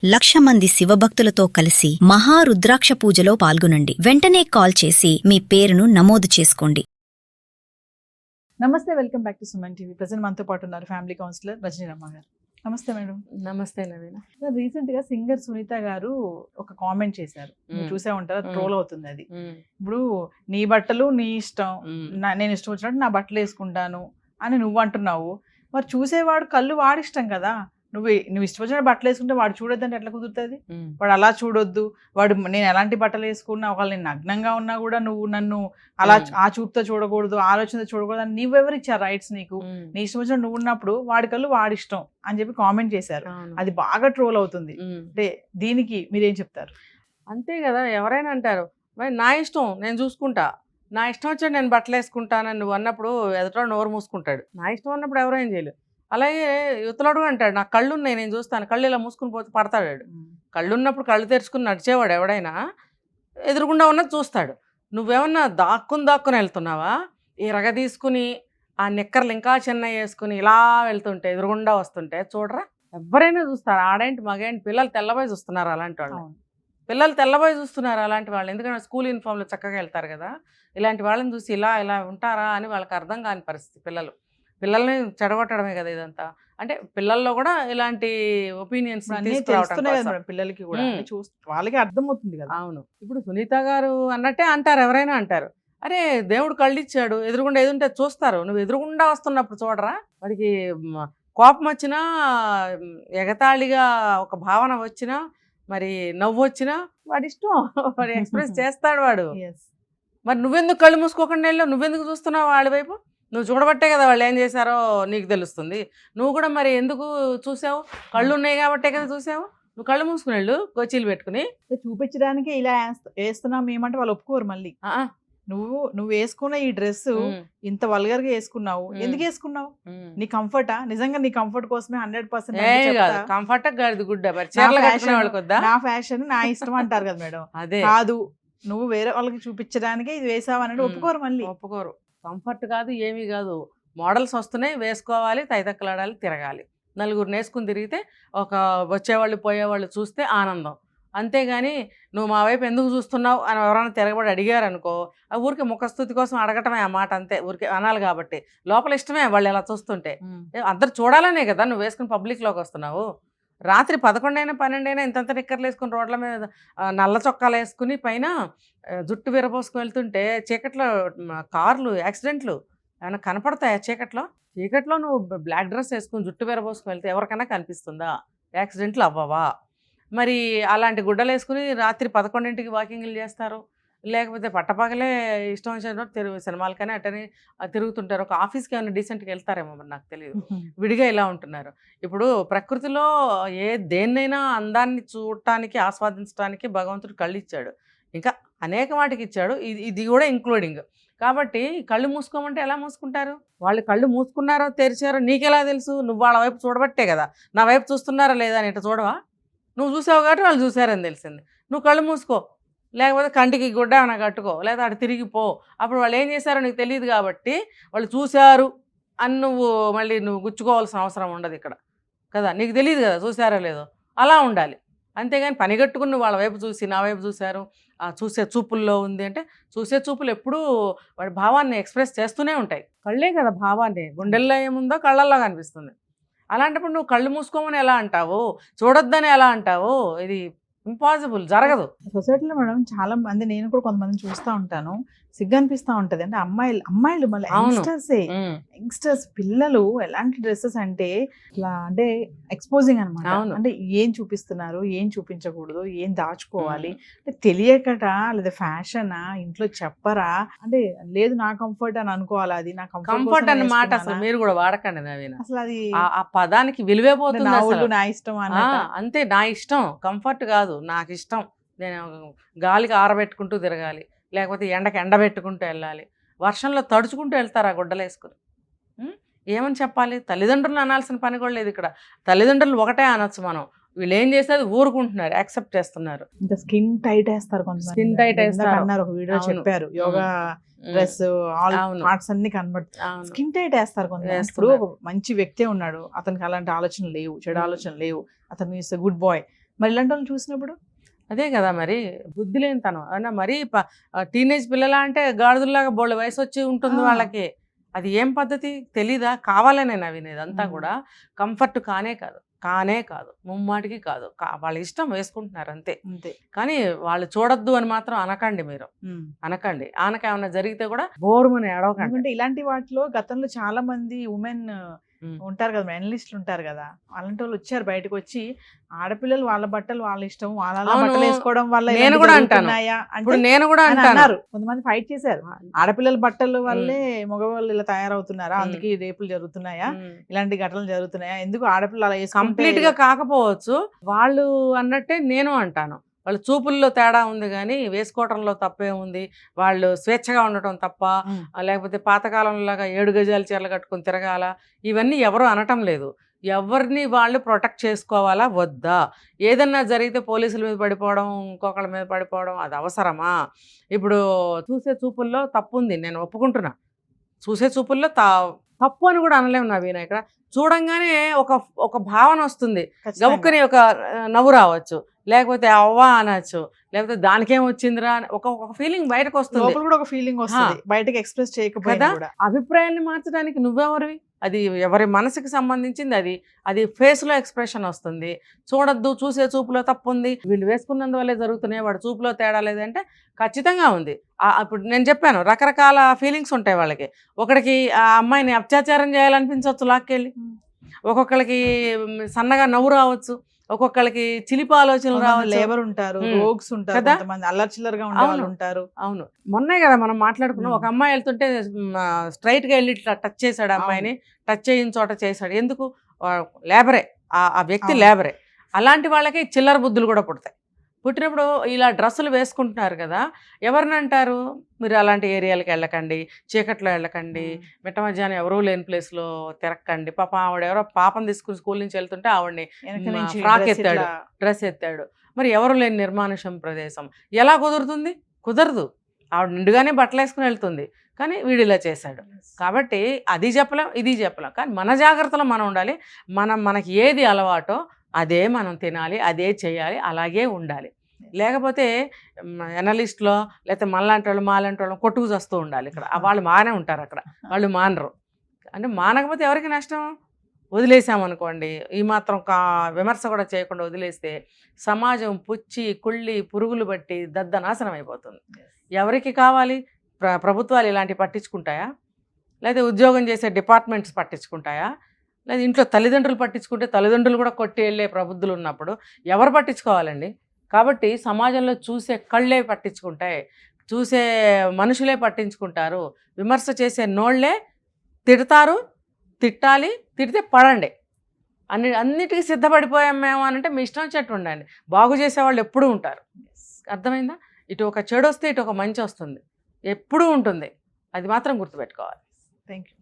1,00,000 మంది శివభక్తులతో కలిసి మహారుద్రాక్ష పూజలో పాల్గొనండి. వెంటనే కాల్ చేసి మీ పేరును నమోదు చేసుకోండి. నమస్తే, welcome back to Suman TV. Present మనతో పాటు ఉన్నారు ఫ్యామిలీ కౌన్సిలర్ రజనీ రమ్మ గారు. నమస్తే మేడం. నమస్తే నవీన. రీసెంట్ గా సింగర్ సునీత గారు ఒక కామెంట్ చేశారు, చూసే ఉంటారు, ట్రోల్ అవుతుంది అది. ఇప్పుడు నీ బట్టలు నీ ఇష్టం, నేను ఇష్టం వచ్చినట్టు నా బట్టలు వేసుకుంటాను అని నువ్వు అంటున్నావు. మరి చూసేవాడు కళ్ళు వాడిష్టం కదా. నువ్వు ఇష్టం వచ్చిన బట్టలు వేసుకుంటే వాడు చూడొద్దంటే ఎట్లా కుదురుతుంది? వాడు అలా చూడొద్దు, వాడు నేను ఎలాంటి బట్టలు వేసుకున్నా, ఒకవేళ నేను నగ్నంగా ఉన్నా కూడా నువ్వు నన్ను అలా ఆ చూపుతో చూడకూడదు, ఆలోచనతో చూడకూడదు అని నువ్వెవరు ఇచ్చారు రైట్స్ నీకు? నీ ఇష్టం వచ్చిన నువ్వు ఉన్నప్పుడు వాడి కళ్ళు వాడిష్టం అని చెప్పి కామెంట్ చేశారు. అది బాగా ట్రోల్ అవుతుంది. అంటే దీనికి మీరేం చెప్తారు? అంతే కదా, ఎవరైనా అంటారు మరి నా ఇష్టం నేను చూసుకుంటా, నా ఇష్టం వచ్చాడు నేను బట్టలు వేసుకుంటానని నువ్వు అన్నప్పుడు ఎదుట నోరు మూసుకుంటాడు. నా ఇష్టం అన్నప్పుడు ఎవరేం చేయలేదు. అలాగే యువతలోడు అంటాడు నాకు కళ్ళు ఉన్నాయి నేను చూస్తాను, కళ్ళు ఇలా మూసుకుని పోతే పడతాడు. కళ్ళు ఉన్నప్పుడు కళ్ళు తెరుచుకుని నడిచేవాడు ఎవడైనా ఎదురుగుండా ఉన్నది చూస్తాడు. నువ్వేమన్నా దాక్కుని వెళ్తున్నావా? ఈ రగ తీసుకుని ఆ నిక్కర్లు ఇంకా చిన్న వేసుకుని ఇలా వెళ్తుంటే ఎదురుగుండా వస్తుంటే చూడరా, ఎవరైనా చూస్తారు. ఆడేంటి మగేంటి, పిల్లలు తెల్లబోయి చూస్తున్నారు అలాంటి వాళ్ళు. పిల్లలు తెల్లబోయి చూస్తున్నారు అలాంటి వాళ్ళు. ఎందుకంటే స్కూల్ యూనిఫామ్లో చక్కగా వెళ్తారు కదా. ఇలాంటి వాళ్ళని చూసి ఇలా ఉంటారా అని వాళ్ళకి అర్థం కాని పరిస్థితి. పిల్లల్ని చెడగొట్టడమే కదా ఇదంతా. అంటే పిల్లల్లో కూడా ఇలాంటి ఒపీనియన్స్ పిల్లలకి కూడా వాళ్ళకి అర్థమవుతుంది కదా. అవును, ఇప్పుడు సునీత గారు అన్నట్టే అంటారు, ఎవరైనా అంటారు. అరే దేవుడు కళ్ళు ఇచ్చాడు, ఎదురుగుండా ఏదుంటే చూస్తారు. నువ్వు ఎదురుగుండా వస్తున్నప్పుడు చూడరా? వాడికి కోపం వచ్చినా, ఎగతాళిగా ఒక భావన వచ్చినా, మరి నవ్వు వచ్చినా వాడి ఇష్టం, వాడు ఎక్స్ప్రెస్ చేస్తాడు వాడు. మరి నువ్వెందుకు కళ్ళు మూసుకోకుండా వెళ్ళావు? నువ్వెందుకు చూస్తున్నావు వాళ్ళ వైపు? నువ్వు చూడబట్టే కదా వాళ్ళు ఏం చేశారో నీకు తెలుస్తుంది. నువ్వు కూడా మరి ఎందుకు చూసావు? కళ్ళు ఉన్నాయి కాబట్టే కదా చూసావు. నువ్వు కళ్ళు మూసుకుని వెళ్ళు, కోచీలు పెట్టుకుని. చూపించడానికి ఇలా వేస్తున్నాం ఏమంటే వాళ్ళు ఒప్పుకోరు. మళ్ళీ నువ్వు వేసుకున్న ఈ డ్రెస్ ఇంత వల్గర్ గా వేసుకున్నావు, ఎందుకు వేసుకున్నావు? నీ కంఫర్టా? నిజంగా నీ కంఫర్ట్ కోసమే 100% కంఫర్ట్ గుడ్. నా ఫ్యాషన్ నా ఇష్టం అంటారు కదా మేడం. అదే కాదు, నువ్వు వేరే వాళ్ళకి చూపించడానికి ఇది వేసావు అనేది ఒప్పుకోరు. మళ్ళీ ఒప్పుకోరు. కంఫర్ట్ కాదు, ఏమీ కాదు. మోడల్స్ వస్తున్నాయి, వేసుకోవాలి, తైతక్కలాడాలి, తిరగాలి. నలుగురు వేసుకుని తిరిగితే ఒక వచ్చేవాళ్ళు పోయేవాళ్ళు చూస్తే ఆనందం. అంతేగాని నువ్వు మా వైపు ఎందుకు చూస్తున్నావు అని ఎవరైనా తిరగబడి అడిగారు అనుకో, ఆ ఊరికి ముఖస్థుతి కోసం అడగటమే ఆ మాట, అంతే. ఊరికి అనాలి కాబట్టి లోపల ఇష్టమే వాళ్ళు ఎలా చూస్తుంటే. అందరు చూడాలనే కదా నువ్వు వేసుకుని పబ్లిక్లోకి వస్తున్నావు. రాత్రి 11 అయినా 12 అయినా ఇంతంత నిక్కర్లు వేసుకుని రోడ్ల మీద నల్ల చొక్కాలు వేసుకుని పైన జుట్టు విరబోసుకుని వెళ్తుంటే చీకట్లో కార్లు యాక్సిడెంట్లు ఏమైనా కనపడతాయా? చీకట్లో నువ్వు బ్లాక్ డ్రెస్ వేసుకుని జుట్టు విరబోసుకుని వెళ్తే ఎవరికైనా కనిపిస్తుందా? యాక్సిడెంట్లు అవ్వవా? మరి అలాంటి గుడ్డలు వేసుకుని రాత్రి 11ంటికి వాకింగ్లు చేస్తారు, లేకపోతే పట్టపగలే ఇష్టం వచ్చినట్టు సినిమాలకనే అట్టని తిరుగుతుంటారు. ఒక ఆఫీస్కి ఏమైనా డీసెంట్గా వెళ్తారేమో మరి నాకు తెలియదు. విడిగా ఇలా ఉంటున్నారు. ఇప్పుడు ప్రకృతిలో దేన్నైనా అందాన్ని చూడటానికి, ఆస్వాదించడానికి భగవంతుడు కళ్ళు ఇచ్చాడు, ఇంకా అనేక వాటికి ఇచ్చాడు, ఇది కూడా ఇంక్లూడింగ్. కాబట్టి కళ్ళు మూసుకోమంటే ఎలా మూసుకుంటారు? వాళ్ళు కళ్ళు మూసుకున్నారో తెరిచారో నీకెలా తెలుసు? నువ్వు వాళ్ళ వైపు చూడబట్టే కదా. నా వైపు చూస్తున్నారా లేదా అని ఇట్లా చూడవా? నువ్వు చూసావు కాబట్టి వాళ్ళు చూసారని తెలిసింది. నువ్వు కళ్ళు మూసుకో, లేకపోతే కంటికి గుడ్డ ఏమైనా కట్టుకో, లేదా అటు తిరిగిపో. అప్పుడు వాళ్ళు ఏం చేశారో నీకు తెలియదు కాబట్టి వాళ్ళు చూశారు అని నువ్వు గుచ్చుకోవాల్సిన అవసరం ఉండదు ఇక్కడ కదా. నీకు తెలియదు కదా చూసారో లేదో. అలా ఉండాలి. అంతేగాని పనిగట్టుకుని నువ్వు వాళ్ళ వైపు చూసి నా వైపు చూశారు, చూసే చూపుల్లో ఉంది అంటే, చూసే చూపులు ఎప్పుడూ వాడి భావాన్ని ఎక్స్ప్రెస్ చేస్తూనే ఉంటాయి. కళ్ళే కదా భావాన్ని, గుండెల్లో ఏముందో కళ్ళల్లో కనిపిస్తుంది. అలాంటప్పుడు నువ్వు కళ్ళు మూసుకోమని ఎలా అంటావు? చూడొద్దని ఎలా అంటావు? ఇది ఇంపాసిబుల్, జరగదు. సొసైటీలో మేడం చాలా మంది, నేను కూడా కొంతమంది చూస్తూ ఉంటాను, సిగ్గు అనిపిస్తూ ఉంటది. అంటే అమ్మాయిలు మళ్ళీ యంగ్స్టర్స్ పిల్లలు ఎలాంటి డ్రెస్సెస్ అంటే ఇట్లా అంటే ఎక్స్పోజింగ్ అనమాట. అంటే ఏం చూపిస్తున్నారు, ఏం చూపించకూడదు, ఏం దాచుకోవాలి అంటే తెలియకట, లేదా ఫ్యాషనా, ఇంట్లో చెప్పరా? అంటే లేదు నా కంఫర్ట్ అని అనుకోవాలి. అది నా కంఫర్ట్ అన్న మాట అసలు మీరు కూడా వాడకండి నవీన. అసలు అది ఆ పదానికి విలువే పోతుంది. నా ఇష్టం అంతే, నా ఇష్టం. కంఫర్ట్ కాదు, నాకు ఇష్టం. నేను గాలికి ఆరబెట్టుకుంటూ తిరగాలి, లేకపోతే ఎండకి ఎండబెట్టుకుంటూ వెళ్ళాలి, వర్షంలో తడుచుకుంటూ వెళ్తారు ఆ గుడ్డలు వేసుకుని. ఏమని చెప్పాలి? తల్లిదండ్రులు అనాల్సిన పని కూడా లేదు ఇక్కడ. తల్లిదండ్రులు ఒకటే అనొచ్చు మనం, వీళ్ళు ఏం చేసేది ఊరుకుంటున్నారు, యాక్సెప్ట్ చేస్తున్నారు. ఇంకా స్కిన్ టైట్ వేస్తారు, స్కిన్ టైట్ వేస్తారు. ఒక వీడియో చెప్పారు, యోగా డ్రెస్ ఆల్ పార్ట్స్ అన్ని కనబడుతుంది, స్కిన్ టైట్ వేస్తారు కొంతమంది. ఇప్పుడు ఒక మంచి వ్యక్తి ఉన్నాడు, అతనికి అలాంటి ఆలోచనలు లేవు, చెడు ఆలోచనలు లేవు, అతను గుడ్ బాయ్. మరి ఇలాంటి వాళ్ళు చూసినప్పుడు అదే కదా మరి బుద్ధి లేని తనం అన్న మరి టీనేజ్ పిల్లల అంటే గాడిదల్లాగా బోళ్ళ వయసు వచ్చి ఉంటుంది వాళ్ళకి. అది ఏం పద్ధతి తెలీదా? కావాలనే నవీన్ ఇదంతా కూడా కంఫర్ట్ కానే కాదు ముమ్మాటికి కాదు. వాళ్ళ ఇష్టం వేసుకుంటున్నారు అంతే. కానీ వాళ్ళు చూడొద్దు అని మాత్రం అనకండి, మీరు అనకండి. ఆనకేమన్నా జరిగితే కూడా బోరుమని ఏడవకండి. ఎందుకంటే ఇలాంటి వాటిలో గతంలో చాలా మంది ఉమెన్ ఉంటారు కదా, అనలిస్టులు ఉంటారు కదా, అలాంటి వాళ్ళు వచ్చారు బయటకు వచ్చి ఆడపిల్లలు వాళ్ళ బట్టలు వాళ్ళ ఇష్టం, వాళ్ళ బట్టలు వేసుకోవడం వల్ల నేను కూడా అంటాను, నేను కూడా అంటాను. కొంతమంది ఫైట్ చేశారు, ఆడపిల్లల బట్టల వల్లే మగవాళ్ళు ఇలా తయారవుతున్నారా, అందుకే రేపులు జరుగుతున్నాయా, ఇలాంటి ఘటనలు జరుగుతున్నాయా, ఎందుకు ఆడపిల్లలు అలా కంప్లీట్ గా కాకపోవచ్చు వాళ్ళు అన్నట్టే నేను అంటాను. వాళ్ళ చూపుల్లో తేడా ఉంది కానీ వేసుకోవటంలో తప్పే ఉంది. వాళ్ళు స్వేచ్ఛగా ఉండటం తప్ప, లేకపోతే పాతకాలంలాగా 7 గజాల చీరలు కట్టుకొని తిరగాల, ఇవన్నీ ఎవరు అనటం లేదు. ఎవరిని వాళ్ళు ప్రొటెక్ట్ చేసుకోవాలా వద్దా? ఏదన్నా జరిగితే పోలీసుల మీద పడిపోవడం, ఇంకొకళ్ళ మీద పడిపోవడం అది అవసరమా? ఇప్పుడు చూసే చూపుల్లో తప్పు ఉంది, నేను ఒప్పుకుంటున్నా. చూసే చూపుల్లో తప్పు అని కూడా అనలేము నవీన. ఇక్కడ చూడంగానే ఒక భావన వస్తుంది, గబుక్కని ఒక నవ్వు రావచ్చు, లేకపోతే అవ్వా అనొచ్చు, లేకపోతే దానికేం వచ్చిందిరా అని ఒక ఫీలింగ్ బయటకు వస్తుంది, ఒక ఫీలింగ్ వస్తుంది, బయటకి ఎక్స్ప్రెస్ చేయకపోయినా కూడా. అభిప్రాయాన్ని మార్చడానికి నువ్వెవరివి? అది ఎవరి మనసుకి సంబంధించింది, అది ఫేస్ లో ఎక్స్ప్రెషన్ వస్తుంది. చూడొద్దు, చూసే చూపులో తప్పు ఉంది, వీళ్ళు వేసుకున్నందువల్లే జరుగుతున్నాయి, వాడు చూపులో తేడా లేదంటే ఖచ్చితంగా ఉంది. ఇప్పుడు నేను చెప్పాను రకరకాల ఫీలింగ్స్ ఉంటాయి వాళ్ళకి. ఒకడికి ఆ అమ్మాయిని అత్యాచారం చేయాలనిపించవచ్చు లాక్కెళ్ళి, ఒక్కొక్కరికి సన్నగా నవ్వు రావచ్చు, ఒక్కొక్కరికి చిలిపి ఆలోచనలు రావచ్చు, లేబర్ ఉంటారు, రోగ్స్ ఉంటారు, కొంతమంది అల్లర్చిల్లరగా ఉంటారు. అవును, మొన్నే కదా మనం మాట్లాడుకున్నాం, ఒక అమ్మాయి వెళ్తుంటే స్ట్రైట్ గా వెళ్ళి టచ్ చేశాడు, అమ్మాయిని టచ్ చేయని చోట చేశాడు. ఎందుకు? లేబరే, ఆ వ్యక్తి లేబరే. అలాంటి వాళ్ళకి చిల్లర బుద్ధులు కూడా పుడతాయి. పుట్టినప్పుడు ఇలా డ్రెస్సులు వేసుకుంటున్నారు కదా, ఎవరిని అంటారు? మీరు అలాంటి ఏరియాలకు వెళ్ళకండి, చీకట్లో వెళ్ళకండి, మిట్ట మధ్యాహ్నం ఎవరూ లేని ప్లేస్లో తిరక్కండి. పాప ఆవిడ ఎవరో పాపం తీసుకుని స్కూల్ నుంచి వెళ్తుంటే ఆవిడని ఫ్రాక్ ఎత్తాడు, డ్రెస్ ఎత్తాడు. మరి ఎవరు లేని నిర్మానుషం ప్రదేశం ఎలా కుదురుతుంది? కుదరదు. ఆవిడ నిండుగానే బట్టలు వేసుకుని వెళ్తుంది, కానీ వీడు ఇలా చేశాడు. కాబట్టి అది చెప్పలేం, ఇది చెప్పలేం, కానీ మన జాగ్రత్తలో మనం ఉండాలి. మనకి ఏది అలవాటో అదే మనం తినాలి, అదే చేయాలి, అలాగే ఉండాలి. లేకపోతే ఎనలిస్ట్లో లేకపోతే మాలాంటి వాళ్ళు కొట్టుకు వస్తూ ఉండాలి. ఇక్కడ వాళ్ళు మానే ఉంటారు, అక్కడ వాళ్ళు మానరు. అంటే మానకపోతే ఎవరికి నష్టం? వదిలేసామనుకోండి, ఈ మాత్రం విమర్శ కూడా చేయకుండా వదిలేస్తే సమాజం పుచ్చి కుళ్ళి పురుగులు బట్టి దద్దనాశనం అయిపోతుంది. ఎవరికి కావాలి? ప్రభుత్వాలు ఇలాంటివి పట్టించుకుంటాయా? లేదా ఉద్యోగం చేసే డిపార్ట్మెంట్స్ పట్టించుకుంటాయా? లేదా ఇంట్లో తల్లిదండ్రులు పట్టించుకుంటే తల్లిదండ్రులు కూడా కొట్టి వెళ్ళే ప్రబుద్ధులు ఉన్నప్పుడు ఎవరు పట్టించుకోవాలండి? కాబట్టి సమాజంలో చూసే కళ్ళే పట్టించుకుంటాయి, చూసే మనుషులే పట్టించుకుంటారు. విమర్శ చేసే నోళ్లే తిడతారు, తిట్టాలి, తిడితే పడండి. అన్నిటికీ సిద్ధపడిపోయాం మేము అని అంటే మీ ఇష్టం వచ్చేట్టు ఉండండి. బాగు చేసేవాళ్ళు ఎప్పుడూ ఉంటారు, అర్థమైందా? ఇటు ఒక చెడు వస్తే ఇటు ఒక మంచి వస్తుంది, ఎప్పుడూ ఉంటుంది. అది మాత్రం గుర్తుపెట్టుకోవాలి. Thank you.